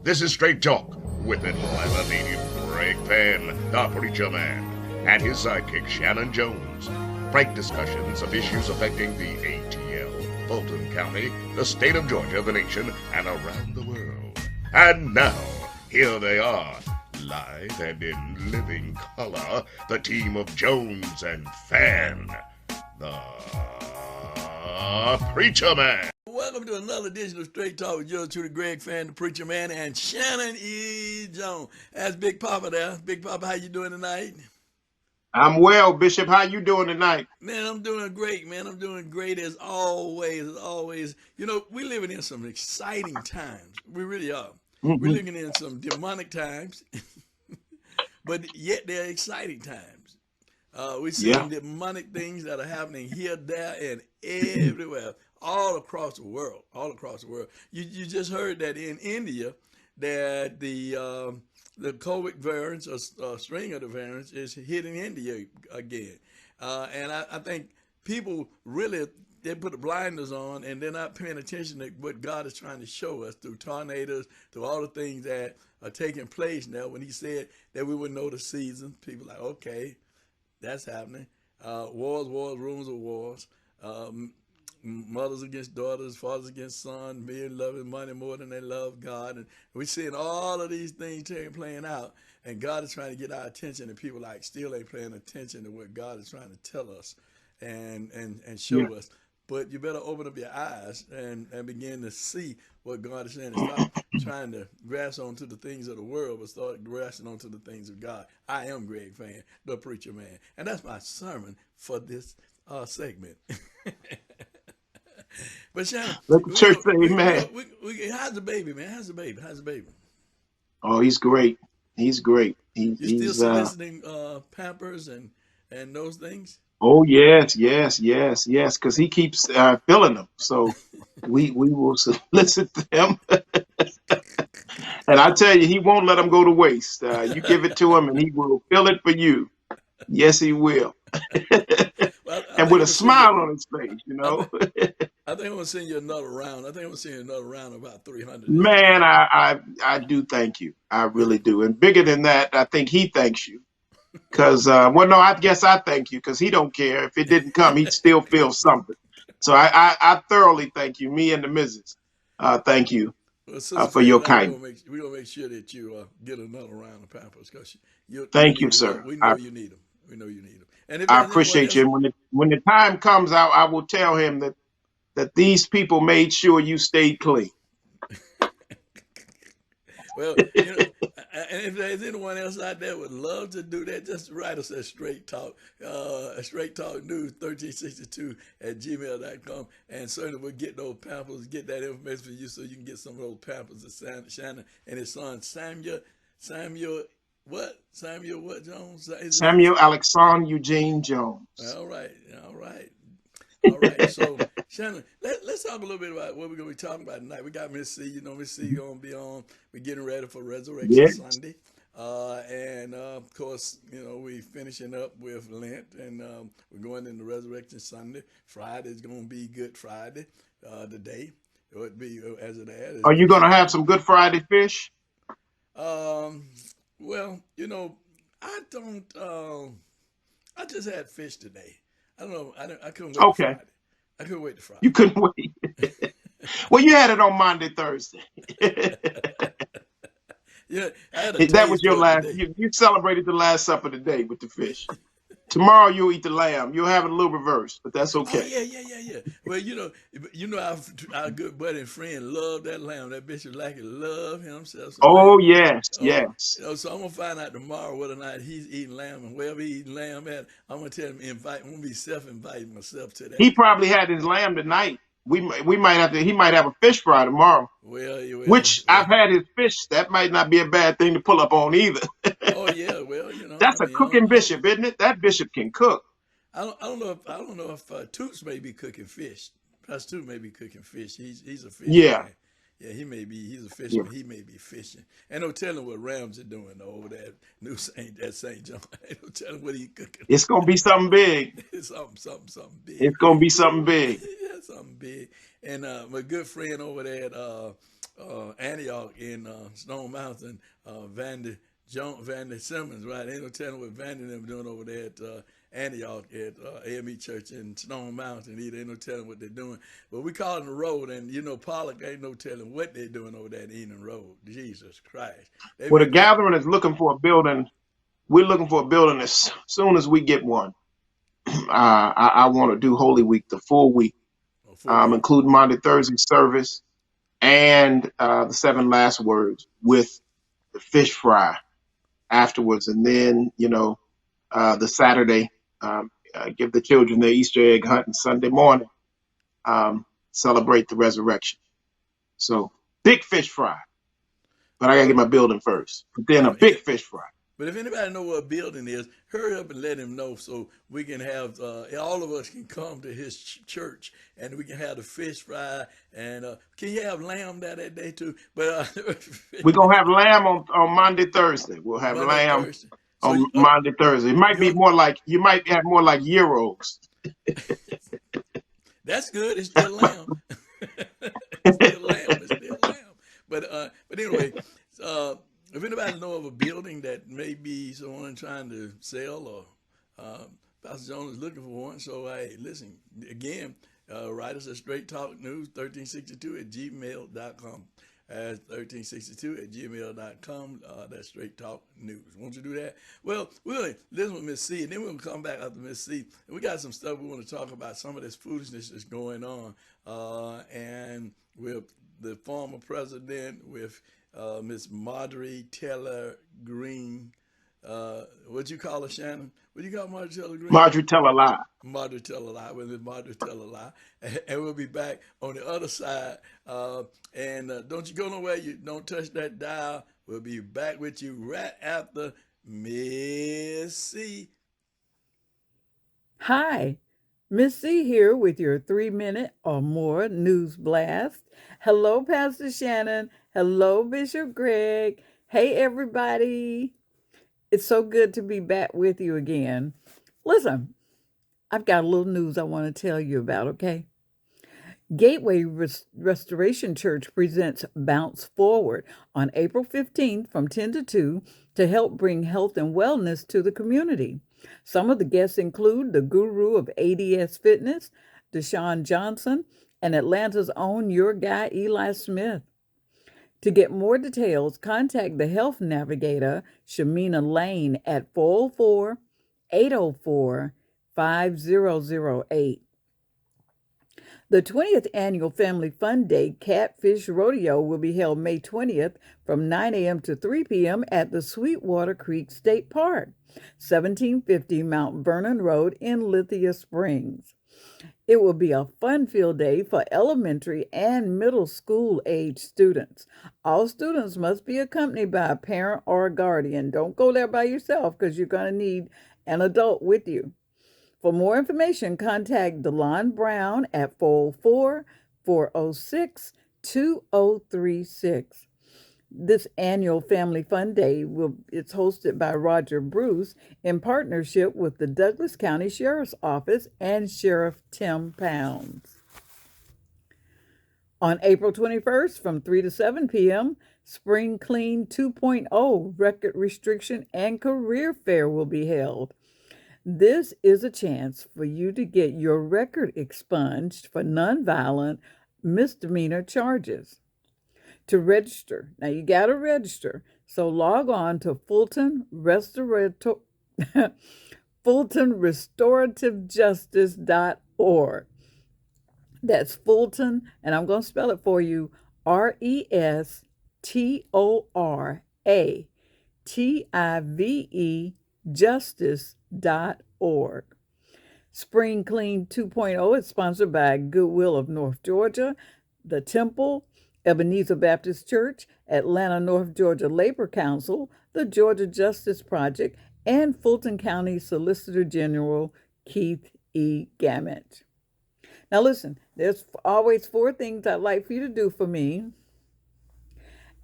This is Straight Talk with Atlanta native Greg Fann, the preacher man, and his sidekick Shanan Jones. Frank discussions of issues affecting the ATL, Fulton County, the state of Georgia, the nation, and around the world. And now, here they are, live and in living color, the team of Jones and Fann, the preacher man. Welcome to another edition of Straight Talk with yours truly, Greg Fann, the preacher man, and Shanan E. Jones. That's Big Papa there. Big Papa, how you doing tonight? I'm well, Bishop. How you doing tonight? Man, I'm doing great, man. I'm doing great as always. You know, we're living in some exciting times. We really are. Mm-hmm. We're living in some demonic times, but yet they're exciting times. We see some demonic things that are happening here, there, and everywhere. All across the world. You just heard that in India that the COVID variants or string of the variants is hitting India again. And I think people really, they put the blinders on and they're not paying attention to what God is trying to show us through tornadoes, through all the things that are taking place now. When he said that we would know the season, people are like, okay, that's happening. Wars, rumors of wars. Mothers against daughters, fathers against sons, men loving money more than they love God. And we're seeing all of these things playing out. And God is trying to get our attention, and people still ain't paying attention to what God is trying to tell us and show us. But you better open up your eyes and begin to see what God is saying. And stop trying to grasp onto the things of the world, but start grasping onto the things of God. I am Greg Fann, the preacher man. And that's my sermon for this segment. But Shanan, let the church say amen. How's the baby, man? How's the baby? Oh, he's great. He's great. You still soliciting Pampers and those things? Oh yes, because he keeps filling them. So we will solicit them. And I tell you, he won't let them go to waste. You give it to him, and he will fill it for you. Yes, he will. Well, and with a smile on his face, you know. I think I'm gonna send you another round. I think I'm gonna send you another round of about 300. Man, I do thank you. I really do. And bigger than that, I think he thanks you. Because I guess I thank you because he don't care. If it didn't come, he'd still feel something. So I thoroughly thank you, me and the missus. Thank you for your kindness. We're gonna make sure that you get another round of Pampers because thank you, sir. We know you need them. We know you need them. And if I appreciate you. And when the time comes out, I will tell him that these people made sure you stayed clean. Well, and if there's anyone else out there would love to do that, just write us at Straight Talk News 1362 at gmail.com, and certainly we'll get those Pampers, get that information for you so you can get some of those Pampers to Shanan and his son Samuel Jones? Samuel Alexander Eugene Jones. All right. So, Shanan, let's talk a little bit about what we're going to be talking about tonight. We got Miss C. You know, Miss C going to be on. We're getting ready for Resurrection Sunday. And, of course, you know, we're finishing up with Lent, and we're going into Resurrection Sunday. Friday is going to be Good Friday today. It would be as it is. Are you going to have some Good Friday fish? Well, you know, I don't. I just had fish today. I don't know. I couldn't wait. Okay. To Friday. I couldn't wait to Friday. You couldn't wait. Well, you had it on Monday, Thursday. Yeah, that was your last. You celebrated the Last Supper today with the fish. Tomorrow you'll eat the lamb. You'll have it a little reversed, but that's okay. Oh, yeah. Well, you know, our good buddy and friend loved that lamb. That Bishop Lackey loved himself. So yes. You know, so I'm gonna find out tomorrow whether or not he's eating lamb, and wherever he's eating lamb at, I'm gonna tell him I'm gonna be self-inviting myself to that. He probably had his lamb tonight. He might have a fish fry tomorrow. I've had his fish. That might not be a bad thing to pull up on either. Oh yeah, well, you know. That's a cooking bishop, isn't it? That bishop can cook. I don't know if Toots may be cooking fish. Pastor Toots may be cooking fish. He's a fish. Yeah. Yeah, he's a fisherman. Yeah. He may be fishing. And no telling what Rams are doing over there at St. John. Ain't no telling what he's cooking. It's gonna be something big. something big. It's gonna be something big. Yeah, something big. And my good friend over there at Antioch in Stone Mountain, Vandy Simmons, right? Ain't no telling what Vandy and them doing over there at Antioch at AME Church in Stone Mountain. Either ain't no telling what they're doing. But we call it the road, and Pollock ain't no telling what they're doing over there at Eden Road. Jesus Christ. Well, the gathering is looking for a building. We're looking for a building as soon as we get one. I want to do Holy Week, the full week, including Monday, Thursday service, and the 7 last words with the fish fry afterwards. And then, the Saturday, give the children their Easter egg hunt, and Sunday morning, celebrate the resurrection. So big fish fry. But I got to get my building first. But then a big fish fry. But if anybody know what a building is, hurry up and let him know so we can have, all of us can come to his church and we can have the fish fry. And can you have lamb that day too? But we're going to have lamb on Monday, Thursday. We'll have Monday, lamb Thursday. On Monday, Thursday. It might be more like, you might have more like gyros. That's good. It's still lamb. It's still lamb. It's still lamb. But anyway, if anybody know of a building that may be someone trying to sell, or Pastor Jones is looking for one, so hey, listen, again, write us at Straight Talk News 1362 at gmail.com. As 1362 at gmail.com. That's Straight Talk News. Won't you do that? Well, we'll listen with Miss C, and then we'll come back after Miss C. And we got some stuff we want to talk about, some of this foolishness that's going on. And with the former president, with Miss Marjorie Taylor Greene. What you call her, Shanan? What do you call Marjorie Taylor Greene? Marjorie Taylor Lie. Marjorie Taylor Lie. With Marjorie Taylor Lie. And we'll be back on the other side. And don't you go nowhere. You don't touch that dial. We'll be back with you right after Miss C. Hi, Miss C here with your 3-minute or more news blast. Hello, Pastor Shanan. Hello, Bishop Greg. Hey, everybody. It's so good to be back with you again. Listen, I've got a little news I want to tell you about, okay? Gateway Restoration Church presents Bounce Forward on April 15th from 10 to 2 to help bring health and wellness to the community. Some of the guests include the guru of ADS Fitness, Deshaun Johnson, and Atlanta's own Your Guy, Eli Smith. To get more details, contact the Health Navigator, Shamina Lane, at 404-804-5008. The 20th Annual Family Fun Day Catfish Rodeo will be held May 20th from 9 a.m. to 3 p.m. at the Sweetwater Creek State Park, 1750 Mount Vernon Road in Lithia Springs. It will be a fun-filled day for elementary and middle school age students. All students must be accompanied by a parent or a guardian. Don't go there by yourself because you're going to need an adult with you. For more information, contact Delon Brown at 404-406-2036. This annual Family Fun Day it's hosted by Roger Bruce in partnership with the Douglas County Sheriff's Office and Sheriff Tim Pounds. On April 21st from 3 to 7 p.m., Spring Clean 2.0 Record Restriction and Career Fair will be held. This is a chance for you to get your record expunged for nonviolent misdemeanor charges. To register, now you got to register, so log on to FultonRestorativeJustice.org. That's Fulton, and I'm going to spell it for you, RESTORATIVE justice.org. Spring Clean 2.0 is sponsored by Goodwill of North Georgia, the Temple, Ebenezer Baptist Church, Atlanta North Georgia Labor Council, the Georgia Justice Project, and Fulton County Solicitor General Keith E. Gammett. Now listen, there's always 4 things I'd like for you to do for me,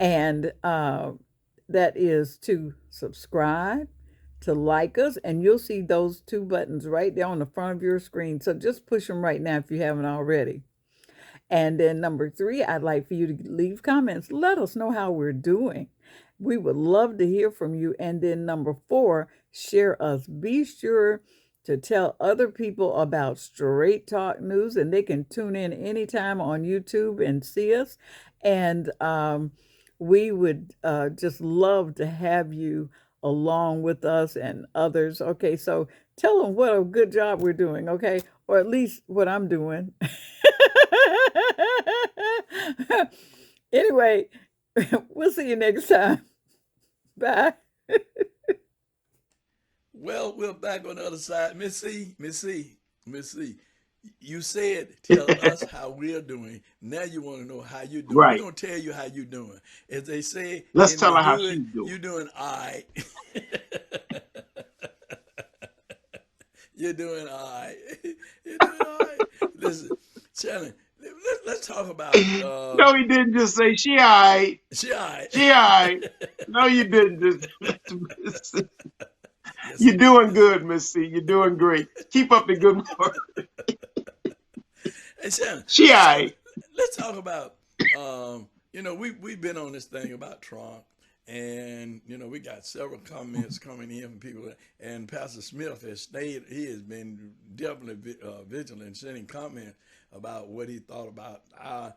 and that is to subscribe, to like us, and you'll see those 2 buttons right there on the front of your screen. So just push them right now if you haven't already. And then number 3, I'd like for you to leave comments. Let us know how we're doing. We would love to hear from you. And then number 4, share us. Be sure to tell other people about Straight Talk News, and they can tune in anytime on YouTube and see us. And we would just love to have you along with us and others. Okay, so tell them what a good job we're doing, okay? Or at least what I'm doing. Anyway, we'll see you next time. Bye. Well, we're back on the other side. Miss C, you said tell us how we're doing. Now you want to know how you're doing. We're Right. going to tell you how you're doing. As they say Let's in tell the her how hood, she's doing. you're doing all right. You're doing all right. You're doing all right. Listen, Shannon, let's talk about No, he didn't just say she all right. she all right. She all right. No, you didn't. Yes, I You're did. doing good, Miss C. You're doing great. Keep up the good work. Hey, Shannon, She all right. let's talk about we've been on this thing about Trump, and we got several comments coming in from people, and Pastor Smith has stayed. He has been definitely vigilant, sending comments about what he thought about our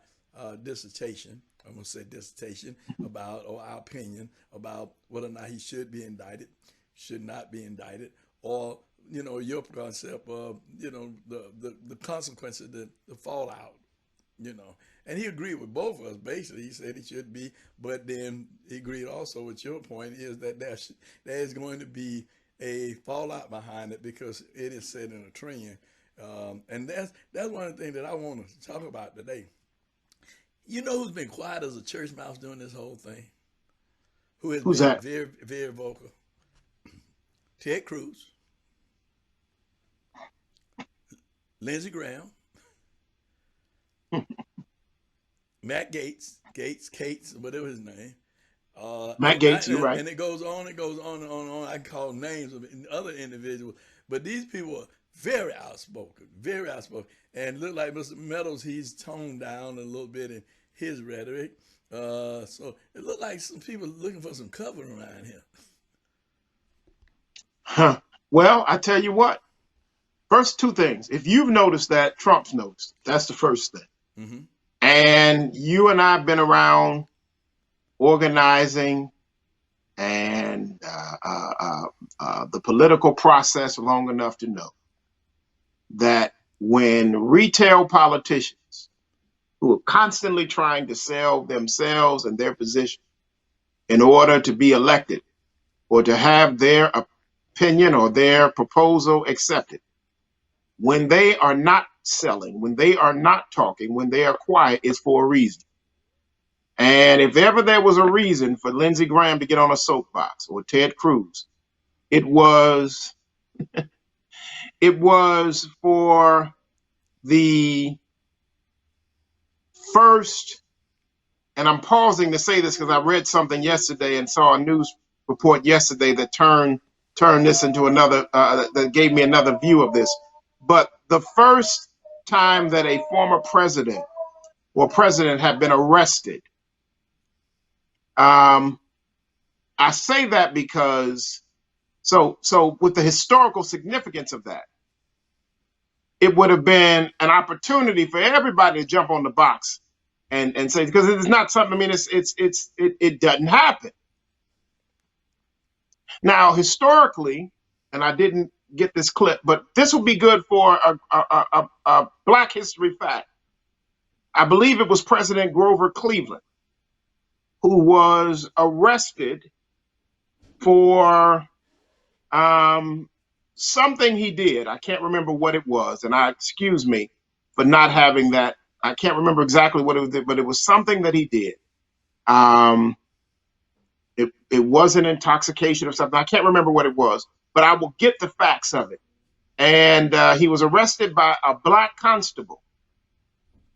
dissertation. I'm gonna say dissertation about, or our opinion about whether or not he should be indicted, should not be indicted, or your concept of the consequences, the fallout, and he agreed with both of us. Basically, he said he should be, but then he agreed also with your point is that there is going to be a fallout behind it because it is setting a trend, and that's one of the things that I want to talk about today. You know who's been quiet as a church mouse during this whole thing? Who has Who's been that? very, very vocal? Ted Cruz, Lindsey Graham, Matt Cates, whatever his name. Matt Gates, you're right. And it goes on and on. I can call names of other individuals, but these people are very outspoken, and look like Mr. Meadows. He's toned down a little bit in his rhetoric. So it looked like some people looking for some cover around here. Huh. Well, I tell you what. First, 2 things. If you've noticed that, Trump's noticed. That's the first thing. Mm-hmm. And you and I have been around organizing and the political process long enough to know that when retail politicians who are constantly trying to sell themselves and their position in order to be elected or to have their opinion or their proposal accepted, when they are not selling, when they are not talking, when they are quiet, it's for a reason. And if ever there was a reason for Lindsey Graham to get on a soapbox or Ted Cruz, it was for the first, and I'm pausing to say this because I read something yesterday and saw a news report yesterday that turned this into another, that gave me another view of this. But the first time that a former president or president had been arrested, I say that because, so with the historical significance of that, it would have been an opportunity for everybody to jump on the box and say, because it's not something, I mean, it doesn't happen. Now, historically, and I didn't get this clip, but this will be good for a Black history fact. I believe it was President Grover Cleveland who was arrested for something he did. I can't remember what it was, and excuse me for not having that. I can't remember exactly what it was, but it was something that he did. It wasn't intoxication or something. I can't remember what it was, but I will get the facts of it. And he was arrested by a Black constable,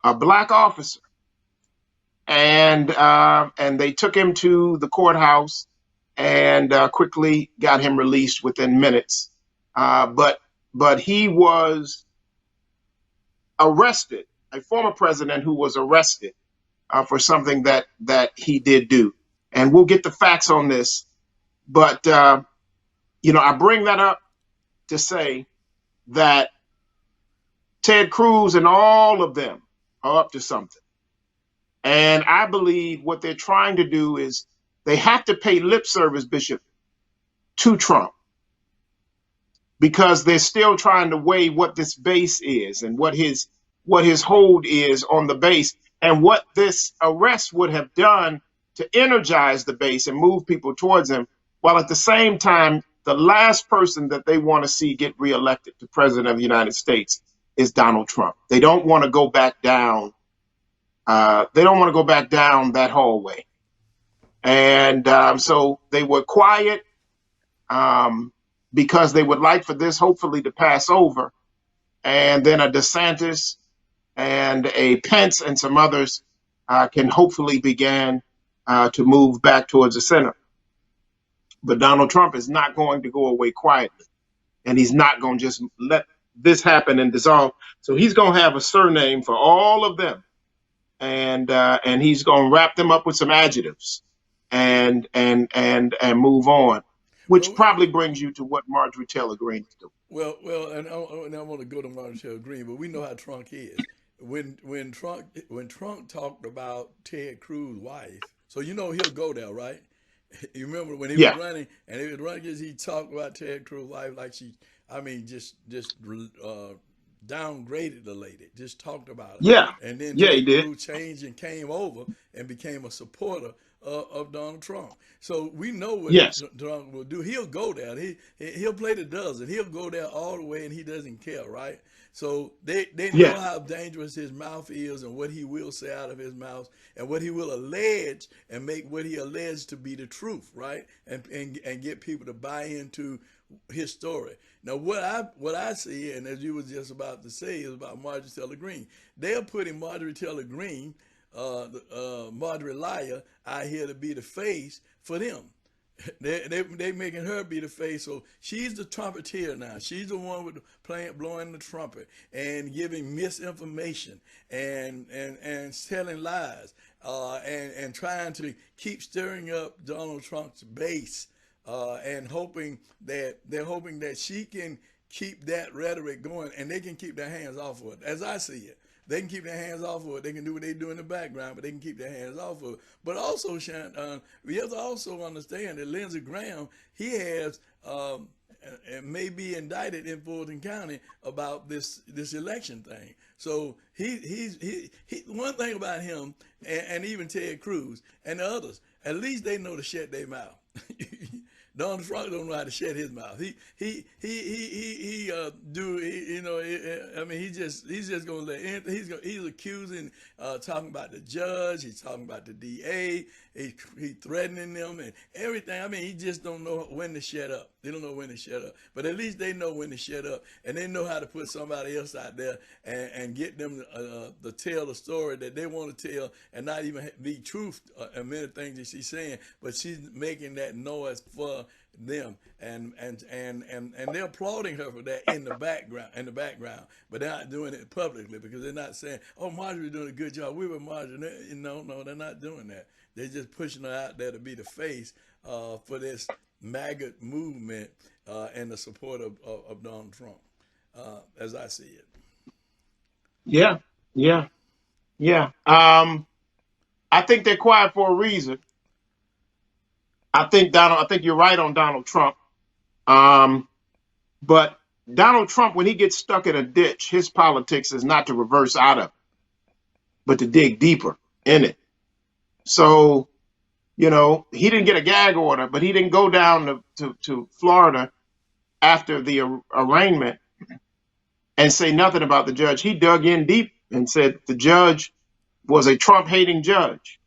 a Black officer, and they took him to the courthouse and quickly got him released within minutes. But he was arrested a former president who was arrested for something that he did do. And we'll get the facts on this. But, I bring that up to say that Ted Cruz and all of them are up to something. And I believe what they're trying to do is they have to pay lip service, Bishop, to Trump, because they're still trying to weigh what this base is and what his hold is on the base, and what this arrest would have done to energize the base and move people towards him, while at the same time, the last person that they want to see get reelected to president of the United States is Donald Trump. They don't want to go back down. They don't want to go back down that hallway. And so they were quiet because they would like for this hopefully to pass over. And then a DeSantis and a Pence and some others can hopefully begin to move back towards the center. But Donald Trump is not going to go away quietly, and he's not going to just let this happen and dissolve. So he's going to have a surname for all of them, and he's going to wrap them up with some adjectives and move on, which probably brings you to what Marjorie Taylor Greene is doing. Well, and I want to go to Marjorie Taylor Greene, but we know how Trump is. When Trump talked about Ted Cruz's wife, so he'll go there, right? You remember when he was running, and he was running, he talked about Ted Cruz's wife like just downgraded the lady, just talked about it. Yeah. And then Ted Cruz changed and came over and became a supporter of Donald Trump. So we know what Trump will do. He'll go there. He'll play the dozen. He'll go there all the way, and he doesn't care, right? So they know how dangerous his mouth is and what he will say out of his mouth and what he will allege and make what he alleged to be the truth, right? And get people to buy into his story. Now, what I see, and as you was just about to say, is about Marjorie Taylor Greene. They are putting Marjorie Taylor Greene, Marjorie Liar, out here to be the face for them. They making her be the face, so she's the trumpeter now. She's the one with blowing the trumpet and giving misinformation and telling lies and trying to keep stirring up Donald Trump's base and hoping that she can keep that rhetoric going, and they can keep their hands off of it. As I see it, they can keep their hands off of it. They can do what they do in the background, but they can keep their hands off of it. But also, Shanan, we have to also understand that Lindsey Graham, he has may be indicted in Fulton County about this election thing. So he one thing about him, and even Ted Cruz and the others, at least they know to shut their mouth. Donald Trump don't know how to shut his mouth. He's just gonna let he's accusing, talking about the judge. He's talking about the DA. He threatening them and everything. I mean, he just don't know when to shut up. They don't know when to shut up. But at least they know when to shut up, and they know how to put somebody else out there and get them to tell the story that they want to tell, and not even be truth in many things that she's saying. But she's making that noise for them, and they're applauding her for that in the background, but they're not doing it publicly because they're not saying, "Oh, Marjorie's doing a good job. We were Marjorie." No, they're not doing that. They're just pushing her out there to be the face for this MAGA movement and the support of Donald Trump, as I see it. Yeah. I think they're quiet for a reason. I think you're right on Donald Trump. But Donald Trump, when he gets stuck in a ditch, his politics is not to reverse out of it, but to dig deeper in it. So, he didn't get a gag order, but he didn't go down to Florida after the arraignment and say nothing about the judge. He dug in deep and said the judge was a Trump-hating judge,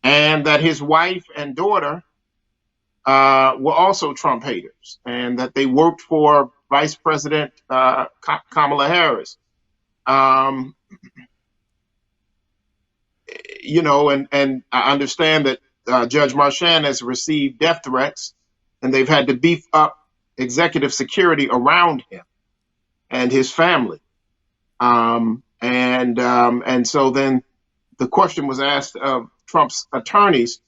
and that his wife and daughter were also Trump haters, and that they worked for Vice President Kamala Harris. And I understand that Judge Marchand has received death threats, and they've had to beef up executive security around him and his family. And so then the question was asked of Trump's attorneys,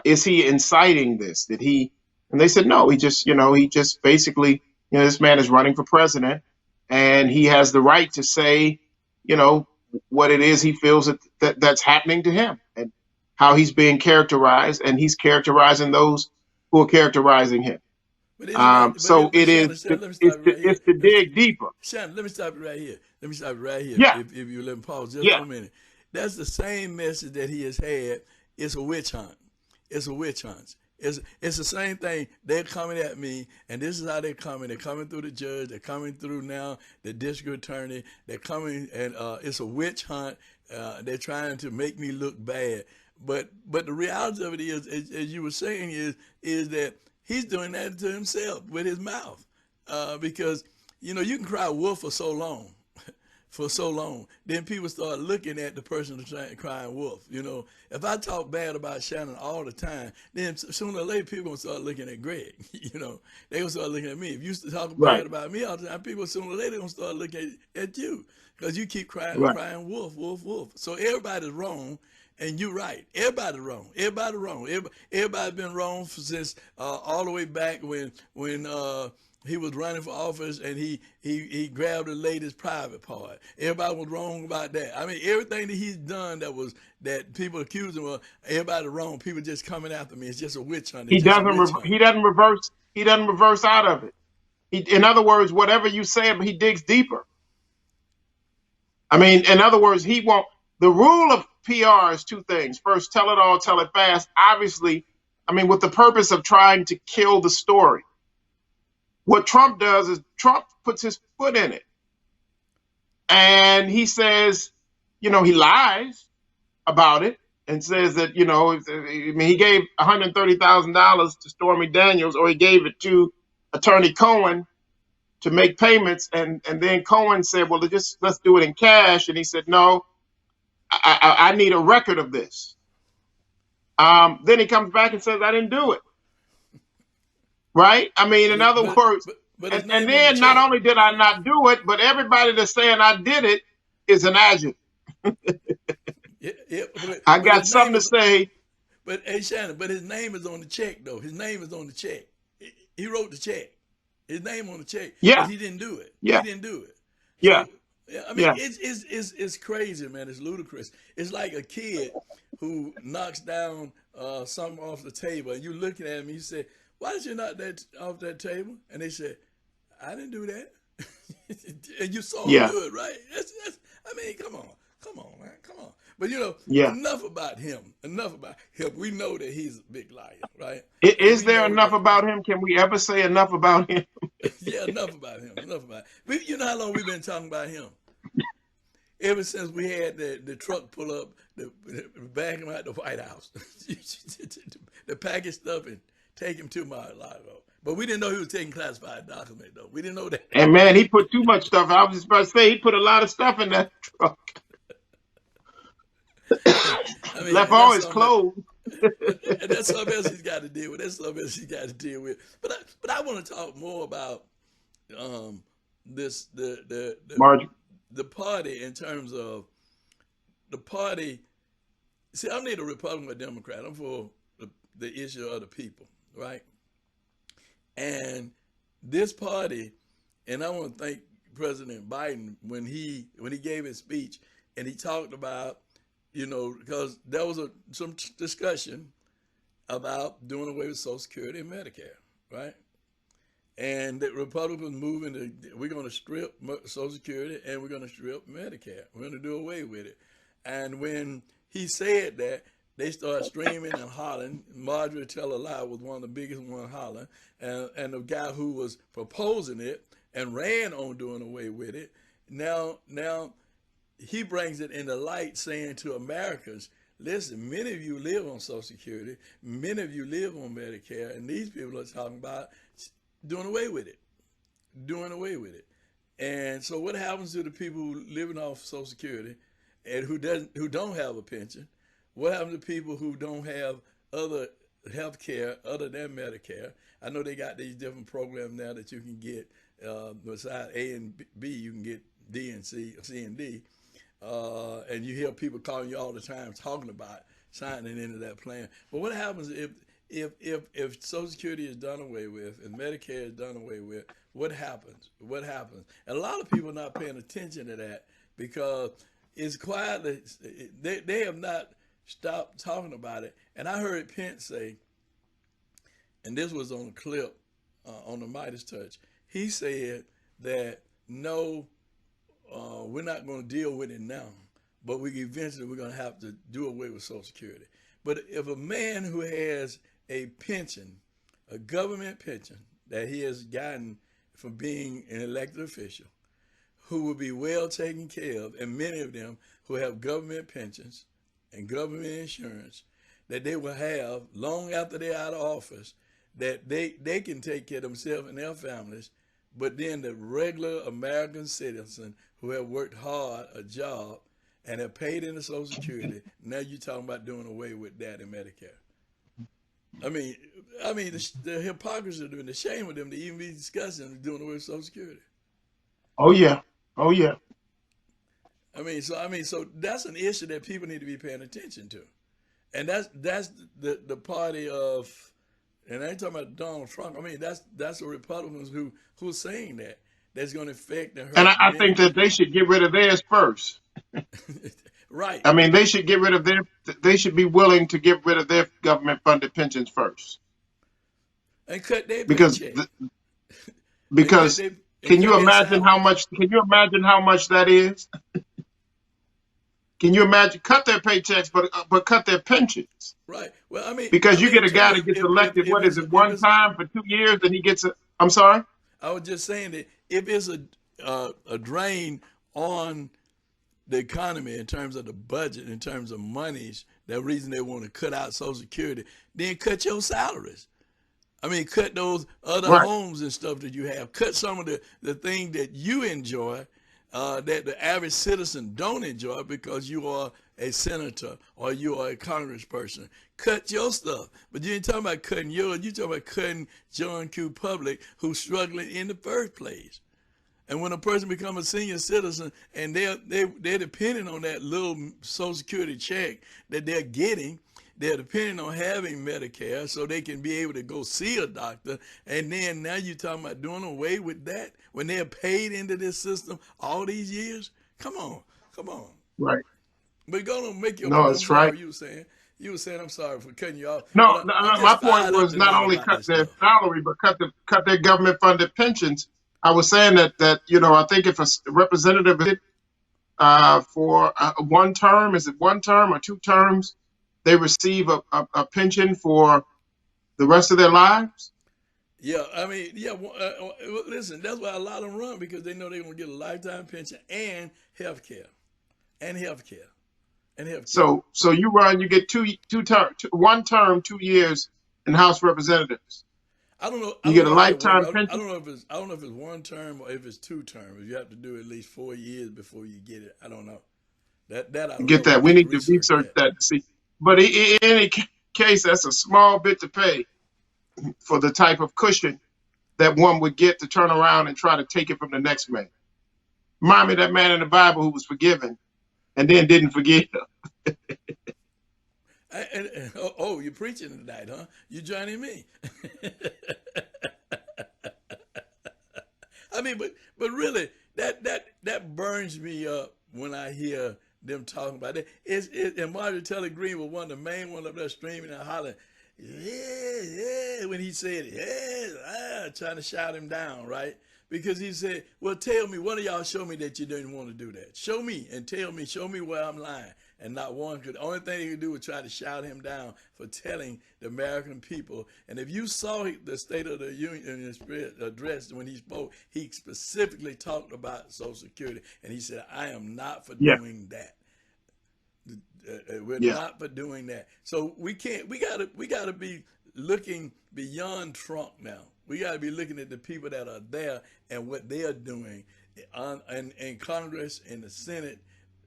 is he inciting this? Did he? And they said no. He just basically, this man is running for president, and he has the right to say, what it is he feels that's happening to him, and how he's being characterized, and he's characterizing those who are characterizing him. But isn't that? So But it is. Shannon, let me stop you right here. It's to dig deeper. Shannon, let me stop you right here. Let me stop you right here. Yeah. If you let me pause just Yeah. for a minute. That's the same message that he has had. It's a witch hunt. It's a witch hunt. It's the same thing. They're coming at me, and this is how they're coming. They're coming through the judge. They're coming through now the district attorney. They're coming, and it's a witch hunt. They're trying to make me look bad. But the reality of it is, as you were saying, is that he's doing that to himself with his mouth, because you can cry wolf for so long. For so long, then people start looking at the person crying wolf. If I talk bad about Shanan all the time, then sooner or later people gonna start looking at Greg. They gonna start looking at me. If you talk bad about me all the time, people sooner or later gonna start looking at you because you keep crying wolf, wolf, wolf. So everybody's wrong. And you're right. Everybody's wrong. Everybody's wrong. Everybody's been wrong since all the way back when he was running for office and he grabbed the lady's private part. Everybody was wrong about that. I mean, everything that he's done that people accuse him of, everybody's wrong. People just coming after me. It's just a witch hunt. He doesn't reverse. He doesn't reverse out of it. In other words, whatever you say, he digs deeper. I mean, in other words, he won't. The rule of PR is two things. First, tell it all, tell it fast. Obviously, with the purpose of trying to kill the story. What Trump does is Trump puts his foot in it. And he says, he lies about it and says that, he gave $130,000 to Stormy Daniels, or he gave it to Attorney Cohen to make payments. And then Cohen said, well, let's do it in cash. And he said, no, I need a record of this. Then he comes back and says, I didn't do it. Right? In other words, and then not only did I not do it, but everybody that's saying I did it is an adjunct. I got something to say. But hey, Shannon, but his name is on the check, though. His name is on the check. He wrote the check. His name on the check. Yeah. But he didn't do it. Yeah. He didn't do it. Yeah. So, it's crazy, man. It's ludicrous. It's like a kid who knocks down something off the table, and you looking at him, and you say, why did you knock that off that table? And they said, I didn't do that. And you saw him do it, right? Come on, man, come on. But enough about him. Enough about him. We know that he's a big liar, right? Is there enough about him? Can we ever say enough about him? Yeah, enough about him. Enough about him. You know how long we've been talking about him? Ever since we had the truck pull up, the bag him out the White House, the package stuff and take him to Mar-a-Lago. But we didn't know he was taking classified documents, though. We didn't know that. And man, he put too much stuff. I was just about to say he put a lot of stuff in that truck. Left all his clothes. And that's something else he's got to deal with. But I want to talk more about the party in terms of the party. See, I'm neither Republican or Democrat. I'm for the issue of the people, right? And this party, and I want to thank President Biden when he gave his speech and he talked about, because there was some discussion about doing away with Social Security and Medicare, right? And the Republicans moving we're going to strip Social Security and we're going to strip Medicare. We're going to do away with it. And when he said that, they started screaming and hollering. Marjorie Taylor Greene was one of the biggest ones hollering. And the guy who was proposing it and ran on doing away with it, now he brings it into light saying to Americans, listen, many of you live on Social Security, many of you live on Medicare, and these people are talking about doing away with it. And so what happens to the people who living off Social Security and who don't have a pension? What happens to people who don't have other health care other than Medicare? I know they got these different programs now that you can get, besides A and B, you can get D and C and D. and you hear people calling you all the time talking about signing into that plan. But what happens if Social Security is done away with and Medicare is done away with? What happens? What happens? And a lot of people are not paying attention to that because it's quietly they have not stopped talking about it. And I heard Pence say, and this was on a clip on the Midas Touch. He said that no, we're not going to deal with it now, but we're going to have to do away with Social Security. But if a man who has a pension, a government pension that he has gotten from being an elected official, who will be well taken care of, and many of them who have government pensions and government insurance, that they will have long after they're out of office, that they can take care of themselves and their families. But then the regular American citizen who have worked hard a job and have paid into Social Security, now you're talking about doing away with that in Medicare. I mean, the hypocrisy of them, the shame of them to even be discussing doing away with Social Security. Oh yeah, oh yeah. So that's an issue that people need to be paying attention to, and that's the party of. And I ain't talking about Donald Trump. I mean, that's the Republicans who's saying that's going to affect and hurt. And I think that they should get rid of theirs first. Right. I mean, they should get rid of they should be willing to get rid of their government-funded pensions first. And cut their because can you imagine how much that is? Can you imagine? Cut their paychecks, but cut their pensions. Right. Well, I mean, because you get a guy that gets elected. What is it? One time for 2 years, and he gets a. I'm sorry. I was just saying that if it's a drain on the economy in terms of the budget, in terms of monies, that reason they want to cut out Social Security, then cut your salaries. I mean, cut those other homes and stuff that you have. Cut some of the things that you enjoy. That the average citizen don't enjoy because you are a senator or you are a congressperson. Cut your stuff. But you ain't talking about cutting yours. You talking about cutting John Q. Public, who's struggling in the first place. And when a person becomes a senior citizen and they're depending on that little Social Security check that they're getting, they're depending on having Medicare so they can be able to go see a doctor. And then now you're talking about doing away with that when they're paid into this system all these years? Come on. Right. But go on, make your point. No, it's right. You were saying, I'm sorry for cutting you off. No, my point was not only cut their salary, but cut their government-funded pensions. I was saying that I think if a representative for one term, is it one term or 2 terms, they receive a pension for the rest of their lives? Yeah, listen, that's why a lot of them run, because they know they're going to get a lifetime pension and health care. So you run, you get one term, 2 years in House Representatives. I don't know. You get a lifetime pension. I don't know if it's 1 term or if it's 2 terms. If you have to do at least 4 years before you get it, I don't know. That I don't get know. that. We need to research that to see. But in any case, that's a small bit to pay for the type of cushion that one would get to turn around and try to take it from the next man. Remind me of that man in the Bible who was forgiven and then didn't forgive. You're preaching tonight, huh? You joining me? I mean, but really, that burns me up when I hear them talking about it. And Marjorie Taylor Greene was one of the main ones up there screaming and hollering, yeah, when he said it, trying to shout him down, right? Because he said, well, tell me, one of y'all show me that you didn't want to do that. Show me and tell me, show me where I'm lying. And not one could. The only thing he could do was try to shout him down for telling the American people. And if you saw the State of the Union address when he spoke, he specifically talked about Social Security. And he said, I am not for doing that. We're not for doing that. So we gotta be looking beyond Trump now. We gotta be looking at the people that are there and what they are doing in Congress, in the Senate,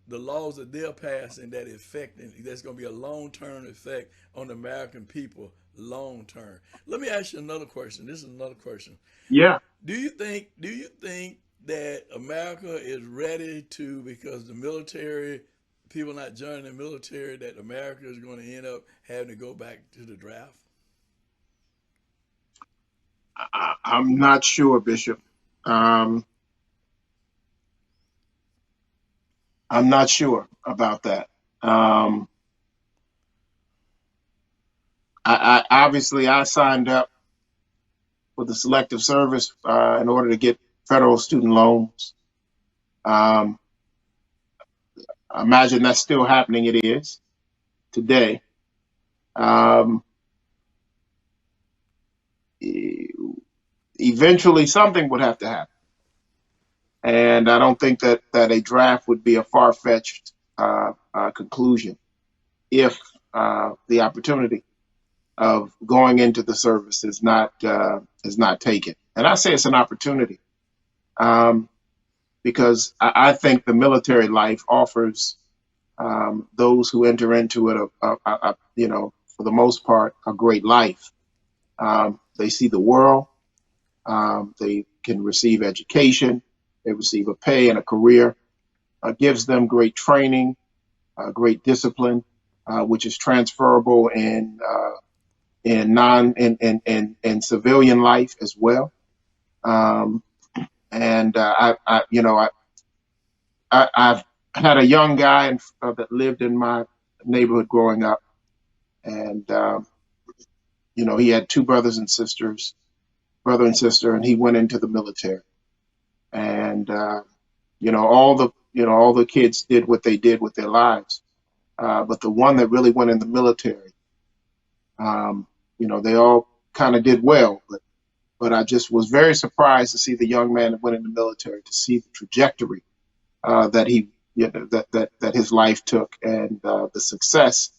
the laws that they're passing that affect, and there's going to be a long-term effect on the American people, long-term. Let me ask you another question. This is another question. Yeah. Do you think that America is ready to, because the military, people not joining the military, that America is going to end up having to go back to the draft? I'm not sure, Bishop. Um, I'm not sure about that. Um, obviously I signed up for the Selective Service in order to get federal student loans. Um, I imagine that's still happening. It is today. Um, Eventually, something would have to happen, and I don't think that a draft would be a far-fetched conclusion if the opportunity of going into the service is not taken. And I say it's an opportunity because I think the military life offers those who enter into it, for the most part, a great life. They see the world. They can receive education. They receive a pay and a career. Gives them great training, great discipline, which is transferable in civilian life as well. Um, and I've had a young guy that lived in my neighborhood growing up, and he had two brothers and sisters, brother and sister, and he went into the military. And all the kids did what they did with their lives, but the one that really went in the military, they all kind of did well, but I just was very surprised to see the young man that went in the military, to see the trajectory that he that his life took, and the success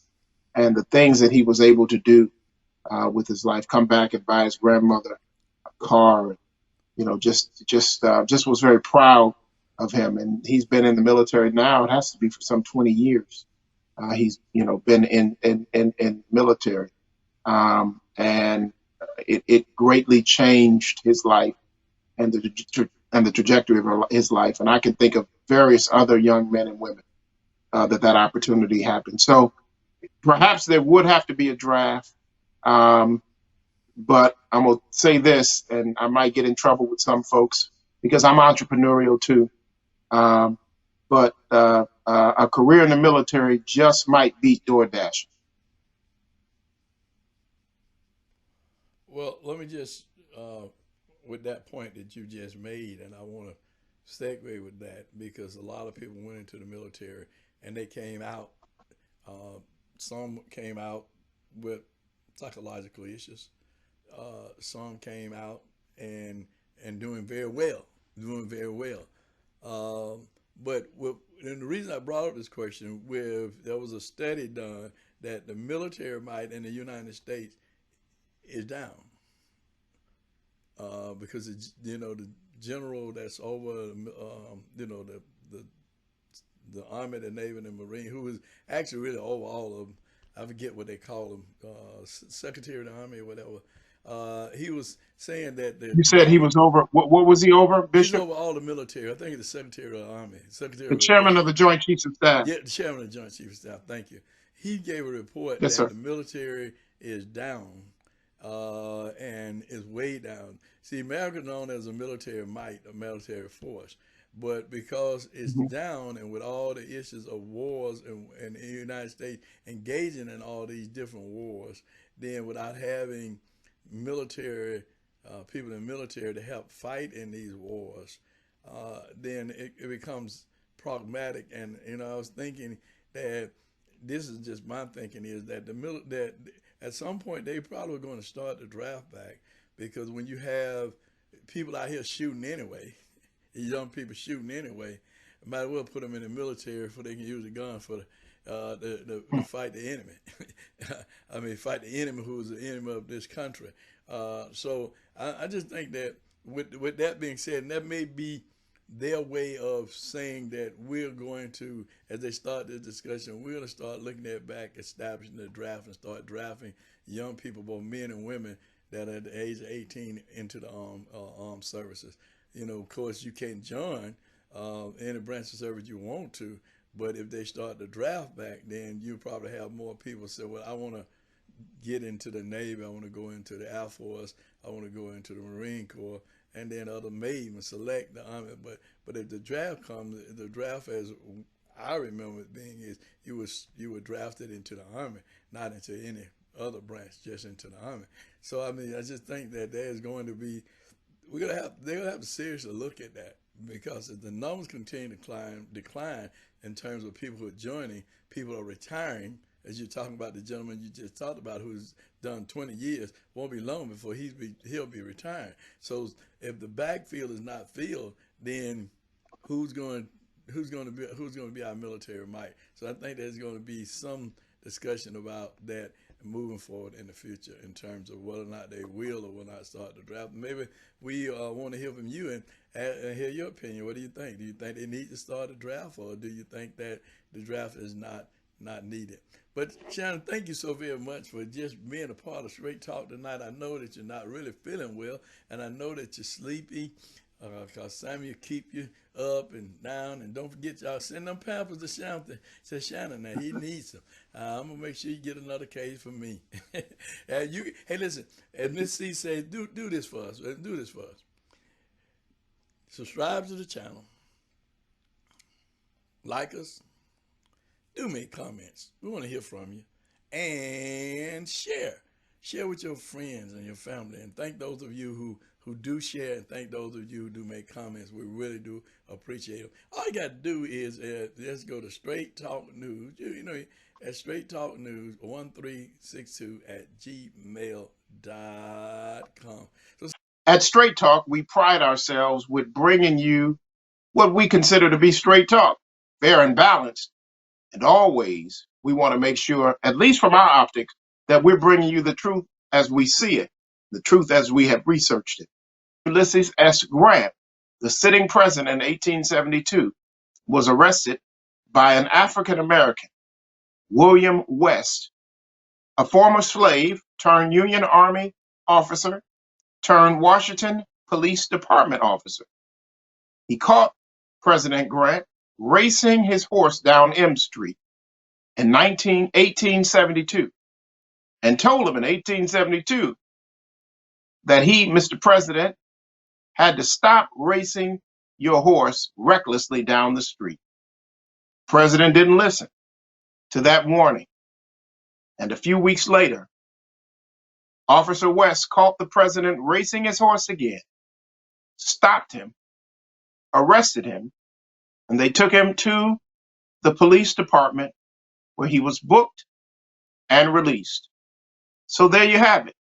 and the things that he was able to do with his life. Come back and buy his grandmother a car. Just was very proud of him. And he's been in the military now. It has to be for some 20 years. He's been in military, and it greatly changed his life and the trajectory of his life. And I can think of various other young men and women that opportunity happened. So perhaps there would have to be a draft. But I'm going to say this, and I might get in trouble with some folks because I'm entrepreneurial too. But a career in the military just might beat DoorDash. Well, let me just, with that point that you just made, and I want to segue with that, because a lot of people went into the military and they came out. Some came out with psychological issues. Some came out and doing very well, doing very well. And the reason I brought up this question, there was a study done that the military might in the United States is down, because it's, the general that's over, the Army, the Navy, and the Marine, who was actually really over all of them. I forget what they call him, Secretary of the Army or whatever. He was saying that You said he was over. What was he over, he's Bishop? over all the military. I think he's the Secretary of the Army, Secretary The of the chairman of the Joint Chiefs of Staff. Yeah, the chairman of the Joint Chiefs of Staff. Thank you. He gave a report Yes, that sir. the military is down, and is way down. See, America is known as a military might, a military force, but because it's Mm-hmm. down, and with all the issues of wars and the United States engaging in all these different wars, then without having military people in the military to help fight in these wars, then it becomes problematic. And I was thinking that this is just my thinking, is that that at some point they probably going to start the draft back, because when you have people out here shooting anyway, young people shooting anyway, might as well put them in the military so they can use a gun for to fight the enemy. I mean, fight the enemy who's the enemy of this country. So I just think that with that being said, and that may be their way of saying that we're going to, as they start this discussion, we're going to start looking at back, establishing the draft, and start drafting young people, both men and women, that are at the age of 18 into the armed services. of course, you can't join any branch of service you want to. But if they start the draft back, then you probably have more people say, well, I want to get into the Navy, I want to go into the Air Force, I want to go into the Marine Corps, and then other may even select the Army. But if the draft comes, the draft, as I remember it being, is you were drafted into the Army, not into any other branch, just into the Army. So I mean, I just think that there's going to be, they're gonna have to seriously look at that, because if the numbers continue to decline in terms of people who are joining, people are retiring. As you're talking about the gentleman you just talked about who's done 20 years, won't be long before he'll be retiring. So if the backfield is not filled, then who's going to be our military might? So I think there's going to be some discussion about that moving forward in the future in terms of whether or not they will or will not start the draft. Maybe we want to hear from you and hear your opinion. What do you think? Do you think they need to start a draft, or do you think that the draft is not needed? But Shanan, thank you so very much for just being a part of Straight Talk tonight. I know that you're not really feeling well, and I know that you're sleepy, because Samuel keep you up and down. And don't forget, y'all send them pampers to Shanan. Now he needs them. I'm gonna make sure you get another case for me. Hey, listen. As Miss C says, do this for us. Do this for us. Subscribe to the channel. Like us. Do make comments. We want to hear from you. And share. Share with your friends and your family. And thank those of you who do share, and thank those of you who do make comments. We really do appreciate them. All you got to do is just go to Straight Talk News. At Straight Talk News 1362 at gmail.com. So, at Straight Talk, we pride ourselves with bringing you what we consider to be straight talk, fair and balanced. And always, we want to make sure, at least from our optics, that we're bringing you the truth as we see it, the truth as we have researched it. Ulysses S Grant, the sitting president in 1872, was arrested by an African American, William West, a former slave turned Union Army officer turned Washington Police Department officer. He caught President Grant racing his horse down M Street in 1872, and told him in 1872 that he, Mr. President, had to stop racing your horse recklessly down the street. President didn't listen to that warning, and a few weeks later, Officer West caught the president racing his horse again, stopped him, arrested him, and they took him to the police department, where he was booked and released. So there you have it.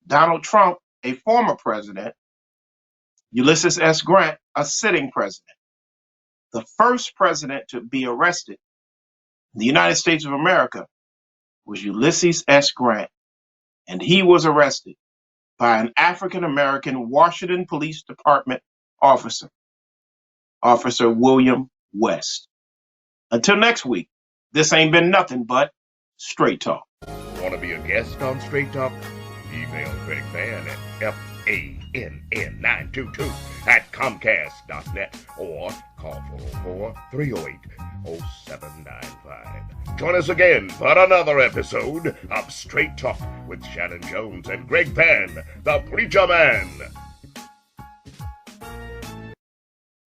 Donald Trump, a former president, Ulysses S. Grant, a sitting president. The first president to be arrested in the United States of America was Ulysses S. Grant, and he was arrested by an African-American Washington Police Department officer, Officer William West. Until next week, this ain't been nothing but Straight Talk. Want to be a guest on Straight Talk? Email Greg Fann at FANN922 at Comcast.net or call 404-308-0795. Join us again for another episode of Straight Talk with Shanan Jones and Greg Fann, the Preacher Man.